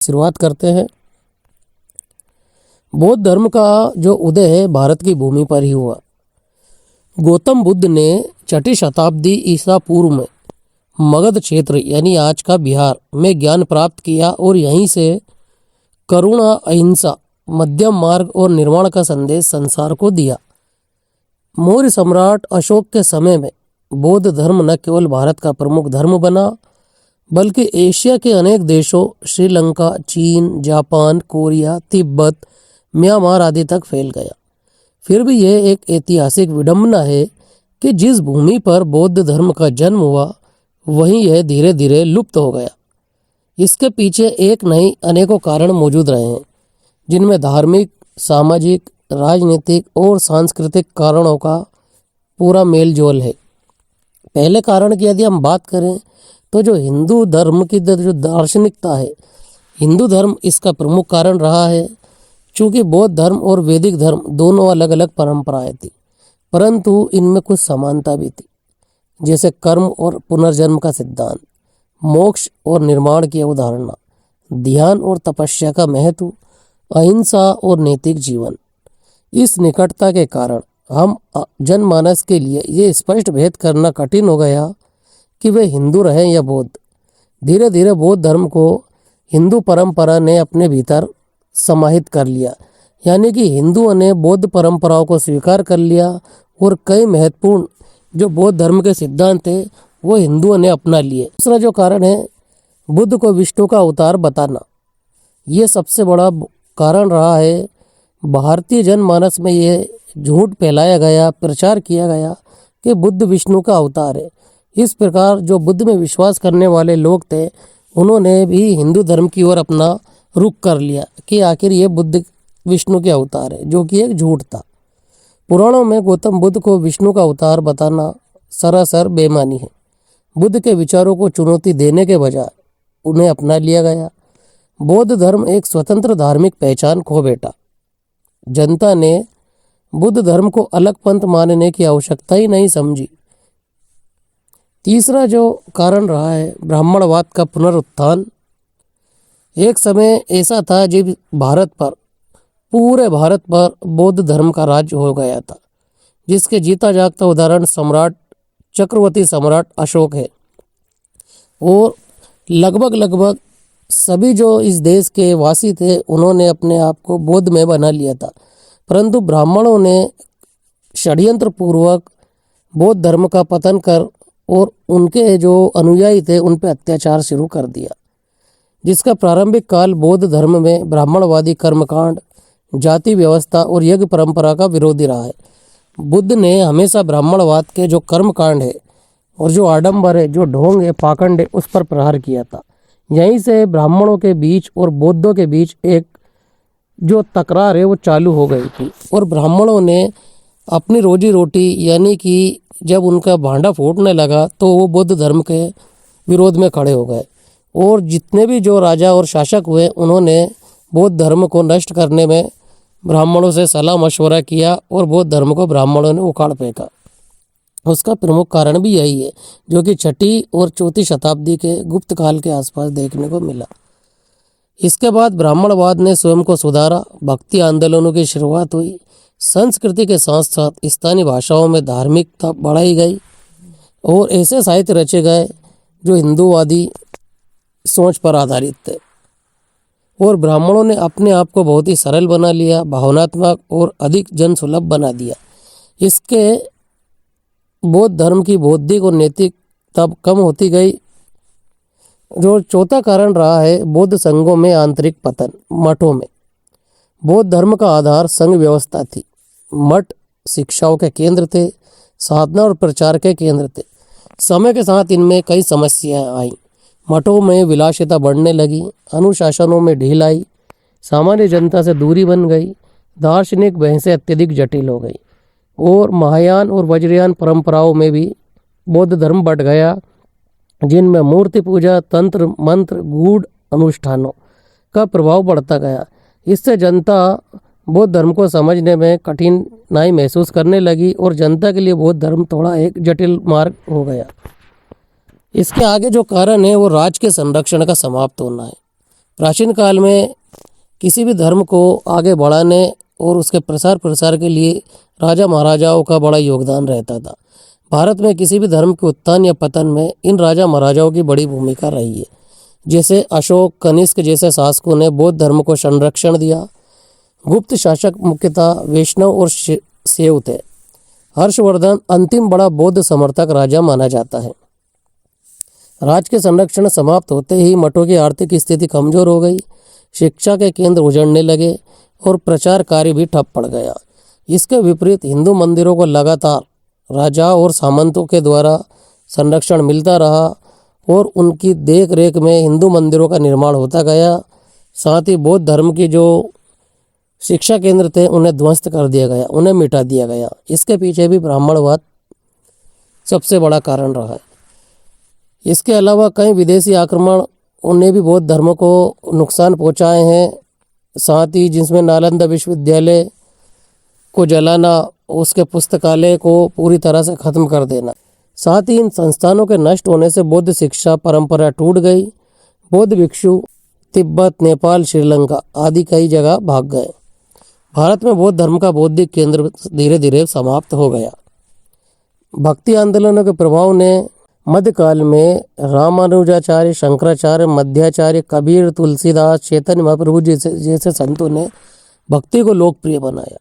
शुरुआत करते हैं। बौद्ध धर्म का जो उदय है भारत की भूमि पर ही हुआ। गौतम बुद्ध ने 6ठी शताब्दी ईसा पूर्व में मगध क्षेत्र यानी आज का बिहार में ज्ञान प्राप्त किया और यहीं से करुणा, अहिंसा, मध्यम मार्ग और निर्वाण का संदेश संसार को दिया। मौर्य सम्राट अशोक के समय में बौद्ध धर्म न केवल भारत का प्रमुख धर्म बना बल्कि एशिया के अनेक देशों श्रीलंका, चीन, जापान, कोरिया, तिब्बत, म्यांमार आदि तक फैल गया। फिर भी यह एक ऐतिहासिक विडंबना है कि जिस भूमि पर बौद्ध धर्म का जन्म हुआ वहीं यह धीरे धीरे लुप्त हो गया। इसके पीछे एक नहीं अनेकों कारण मौजूद रहे हैं, जिनमें धार्मिक, सामाजिक, राजनीतिक और सांस्कृतिक कारणों का पूरा मेल जोल है। पहले कारण की यदि हम बात करें तो जो हिंदू धर्म की जो दार्शनिकता है, हिंदू धर्म इसका प्रमुख कारण रहा है। चूँकि बौद्ध धर्म और वैदिक धर्म दोनों अलग अलग परंपराएं थी, परंतु इनमें कुछ समानता भी थी, जैसे कर्म और पुनर्जन्म का सिद्धांत, मोक्ष और निर्माण की अवधारणा, ध्यान और तपस्या का महत्व, अहिंसा और नैतिक जीवन। इस निकटता के कारण हम जनमानस के लिए ये स्पष्ट भेद करना कठिन हो गया कि वे हिंदू रहें या बौद्ध। धीरे धीरे बौद्ध धर्म को हिंदू परंपरा ने अपने भीतर समाहित कर लिया, यानी कि हिंदुओं ने बौद्ध परंपराओं को स्वीकार कर लिया और कई महत्वपूर्ण जो बौद्ध धर्म के सिद्धांत थे वो हिंदुओं ने अपना लिए। दूसरा जो कारण है बुद्ध को विष्णु का अवतार बताना, ये सबसे बड़ा कारण रहा है। भारतीय जनमानस में ये झूठ फैलाया गया, प्रचार किया गया कि बुद्ध विष्णु का अवतार है। इस प्रकार जो बुद्ध में विश्वास करने वाले लोग थे उन्होंने भी हिंदू धर्म की ओर अपना रुख कर लिया कि आखिर ये बुद्ध विष्णु के अवतार है, जो कि एक झूठ था। पुराणों में गौतम बुद्ध को विष्णु का अवतार बताना सरासर बेईमानी है। बुद्ध के विचारों को चुनौती देने के बजाय उन्हें अपना लिया गया। बौद्ध धर्म एक स्वतंत्र धार्मिक पहचान खो बैठा। जनता ने बुद्ध धर्म को अलग पंथ मानने की आवश्यकता ही नहीं समझी। तीसरा जो कारण रहा है ब्राह्मणवाद का पुनरुत्थान। एक समय ऐसा था जब पूरे भारत पर बौद्ध धर्म का राज हो गया था, जिसके जीता जागता उदाहरण चक्रवर्ती सम्राट अशोक है। और लगभग सभी जो इस देश के वासी थे उन्होंने अपने आप को बौद्ध में बना लिया था, परंतु ब्राह्मणों ने षड्यंत्र पूर्वक बौद्ध धर्म का पतन कर और उनके जो अनुयायी थे उन पर अत्याचार शुरू कर दिया, जिसका प्रारंभिक काल बौद्ध धर्म में ब्राह्मणवादी कर्मकांड, जाति व्यवस्था और यज्ञ परंपरा का विरोधी रहा है। बुद्ध ने हमेशा ब्राह्मणवाद के जो कर्मकांड है और जो आडंबर है, जो ढोंग है, पाखंड है, उस पर प्रहार किया था। यहीं से ब्राह्मणों के बीच और बौद्धों के बीच एक जो तकरार है वो चालू हो गई थी और ब्राह्मणों ने अपनी रोजी रोटी यानी कि जब उनका भांडा फूटने लगा तो वो बौद्ध धर्म के विरोध में खड़े हो गए और जितने भी जो राजा और शासक हुए उन्होंने बौद्ध धर्म को नष्ट करने में ब्राह्मणों से सलाह मशवरा किया और बौद्ध धर्म को ब्राह्मणों ने उखाड़ फेंका। उसका प्रमुख कारण भी यही है, जो कि 6ठी और 4ठी शताब्दी के गुप्त काल के आसपास देखने को मिला। इसके बाद ब्राह्मणवाद ने स्वयं को सुधारा, भक्ति आंदोलनों की शुरुआत हुई, संस्कृति के साथ साथ स्थानीय भाषाओं में धार्मिकता बढ़ाई गई और ऐसे साहित्य रचे गए जो हिंदूवादी सोच पर आधारित थे। और ब्राह्मणों ने अपने आप को बहुत ही सरल बना लिया, भावनात्मक और अधिक जनसुलभ बना दिया। इसके बौद्ध धर्म की बौद्धिक और नैतिक तब कम होती गई। जो चौथा कारण रहा है बौद्ध संघों में आंतरिक पतन। मठों में बौद्ध धर्म का आधार संघ व्यवस्था थी। मठ शिक्षाओं के केंद्र थे, साधना और प्रचार के केंद्र थे। समय के साथ इनमें कई समस्याएं आईं। मठों में विलासिता बढ़ने लगी, अनुशासनों में ढील आई, सामान्य जनता से दूरी बन गई, दार्शनिक बहसें अत्यधिक जटिल हो गई और महायान और वज्रयान परंपराओं में भी बौद्ध धर्म बढ़ गया, जिनमें मूर्ति पूजा, तंत्र मंत्र, गूढ़ अनुष्ठानों का प्रभाव बढ़ता गया। इससे जनता बौद्ध धर्म को समझने में कठिनाई महसूस करने लगी और जनता के लिए बौद्ध धर्म थोड़ा एक जटिल मार्ग हो गया। इसके आगे जो कारण है वो राज्य के संरक्षण का समाप्त होना है। प्राचीन काल में किसी भी धर्म को आगे बढ़ाने और उसके प्रसार के लिए राजा महाराजाओं का बड़ा योगदान रहता था। भारत में किसी भी धर्म के उत्थान या पतन में इन राजा महाराजाओं की बड़ी भूमिका रही है। जैसे अशोक, कनिष्क जैसे शासकों ने बौद्ध धर्म को संरक्षण दिया। गुप्त शासक मुख्यतः वैष्णव और शैव थे। हर्षवर्धन अंतिम बड़ा बौद्ध समर्थक राजा माना जाता है। राज के संरक्षण समाप्त होते ही मठों की आर्थिक स्थिति कमजोर हो गई, शिक्षा के केंद्र उजड़ने लगे और प्रचार कार्य भी ठप पड़ गया। इसके विपरीत हिंदू मंदिरों को लगातार राजा और सामंतों के द्वारा संरक्षण मिलता रहा और उनकी देख रेख में हिंदू मंदिरों का निर्माण होता गया। साथ ही बौद्ध धर्म की जो शिक्षा केंद्र थे उन्हें ध्वस्त कर दिया गया, उन्हें मिटा दिया गया। इसके पीछे भी ब्राह्मणवाद सबसे बड़ा कारण रहा है। इसके अलावा कई विदेशी आक्रमण उन्हें भी बौद्ध धर्म को नुकसान पहुंचाए हैं। साथ ही जिसमें नालंदा विश्वविद्यालय को जलाना, उसके पुस्तकालय को पूरी तरह से खत्म कर देना। साथ ही इन संस्थानों के नष्ट होने से बौद्ध शिक्षा परंपरा टूट गई। बौद्ध भिक्षु तिब्बत, नेपाल, श्रीलंका आदि कई जगह भाग गए। भारत में बौद्ध धर्म का बौद्धिक केंद्र धीरे धीरे समाप्त हो गया। भक्ति आंदोलनों के प्रभाव ने मध्यकाल में रामानुजाचार्य, शंकराचार्य, मध्वाचार्य, कबीर, तुलसीदास, चैतन्य महाप्रभु जैसे संतों ने भक्ति को लोकप्रिय बनाया।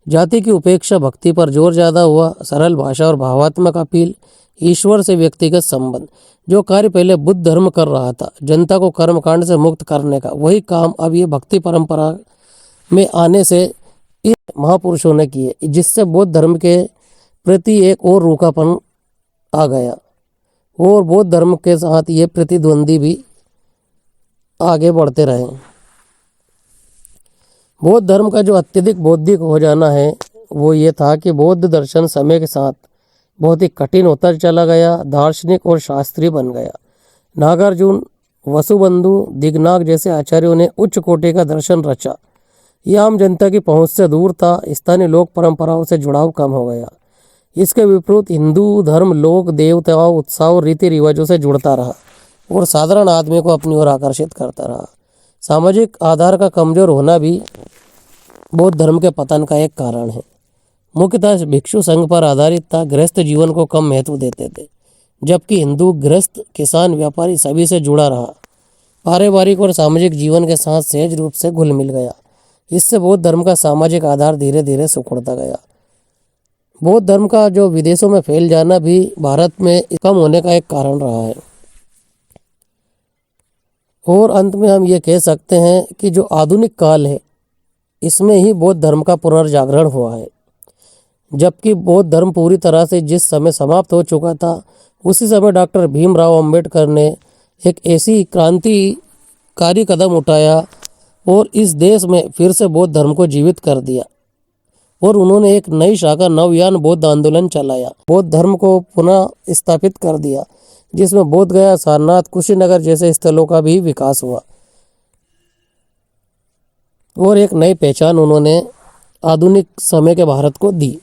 जाति की उपेक्षा, भक्ति पर जोर ज़्यादा हुआ। सरल भाषा और भावात्मक अपील, ईश्वर से व्यक्तिगत संबंध। जो कार्य पहले बुद्ध धर्म कर रहा था, जनता को कर्मकांड से मुक्त करने का, वही काम अब ये भक्ति परंपरा में आने से इन महापुरुषों ने किए, जिससे बौद्ध धर्म के प्रति एक और रूखापन आ गया और बौद्ध धर्म के साथ ये प्रतिद्वंदी भी आगे बढ़ते रहे। बौद्ध धर्म का जो अत्यधिक बौद्धिक हो जाना है वो ये था कि बौद्ध दर्शन समय के साथ बहुत ही कठिन होता चला गया, दार्शनिक और शास्त्रीय बन गया। नागार्जुन, वसुबंधु, दिगनाग जैसे आचार्यों ने उच्च कोटि का दर्शन रचा। यह आम जनता की पहुंच से दूर था। स्थानीय लोक परंपराओं से जुड़ाव कम हो गया। इसके विपरीत हिंदू धर्म लोक देवताओं, उत्साह और रीति रिवाजों से जुड़ता रहा और साधारण आदमी को अपनी ओर आकर्षित करता रहा। सामाजिक आधार का कमजोर होना भी बौद्ध धर्म के पतन का एक कारण है। मुख्यतः भिक्षु संघ पर आधारित था, गृहस्थ जीवन को कम महत्व देते थे, जबकि हिंदू गृहस्थ, किसान, व्यापारी सभी से जुड़ा रहा। पारिवारिक और सामाजिक जीवन के साथ सहज रूप से घुल मिल गया। इससे बौद्ध धर्म का सामाजिक आधार धीरे धीरे सिकुड़ता गया। बौद्ध धर्म का जो विदेशों में फैल जाना भी भारत में कम होने का एक कारण रहा है। और अंत में हम ये कह सकते हैं कि जो आधुनिक काल है इसमें ही बौद्ध धर्म का पुनर्जागरण हुआ है। जबकि बौद्ध धर्म पूरी तरह से जिस समय समाप्त हो चुका था, उसी समय डॉक्टर भीमराव अंबेडकर ने एक ऐसी क्रांतिकारी कदम उठाया और इस देश में फिर से बौद्ध धर्म को जीवित कर दिया और उन्होंने एक नई शाखा नवयान बौद्ध आंदोलन चलाया। बौद्ध धर्म को पुनः स्थापित कर दिया, जिसमें बोध गया, सारनाथ, कुशीनगर जैसे स्थलों का भी विकास हुआ और एक नई पहचान उन्होंने आधुनिक समय के भारत को दी।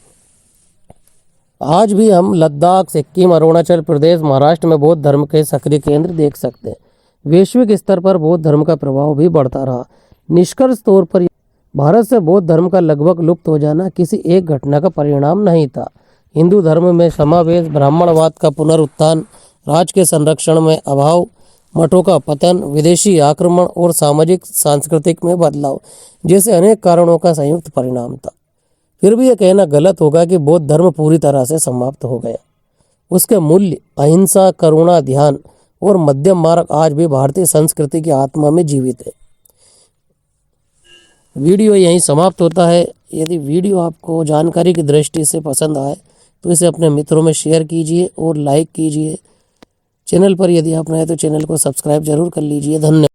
आज भी हम लद्दाख, सिक्किम, अरुणाचल प्रदेश, महाराष्ट्र में बौद्ध धर्म के सक्रिय केंद्र देख सकते हैं। वैश्विक स्तर पर बौद्ध धर्म का प्रभाव भी बढ़ता रहा। निष्कर्ष तौर पर भारत से बौद्ध धर्म का लगभग लुप्त हो जाना किसी एक घटना का परिणाम नहीं था। हिंदू धर्म में समावेश, ब्राह्मणवाद का पुनरुत्थान, राज के संरक्षण में अभाव, मठों का पतन, विदेशी आक्रमण और सामाजिक सांस्कृतिक में बदलाव जैसे अनेक कारणों का संयुक्त परिणाम था। फिर भी यह कहना गलत होगा कि बौद्ध धर्म पूरी तरह से समाप्त हो गया। उसके मूल्य अहिंसा, करुणा, ध्यान और मध्यम मार्ग आज भी भारतीय संस्कृति की आत्मा में जीवित है। वीडियो यहीं समाप्त होता है। यदि वीडियो आपको जानकारी की दृष्टि से पसंद आए तो इसे अपने मित्रों में शेयर कीजिए और लाइक कीजिए। चैनल पर यदि आप नए तो चैनल को सब्सक्राइब जरूर कर लीजिए। धन्यवाद।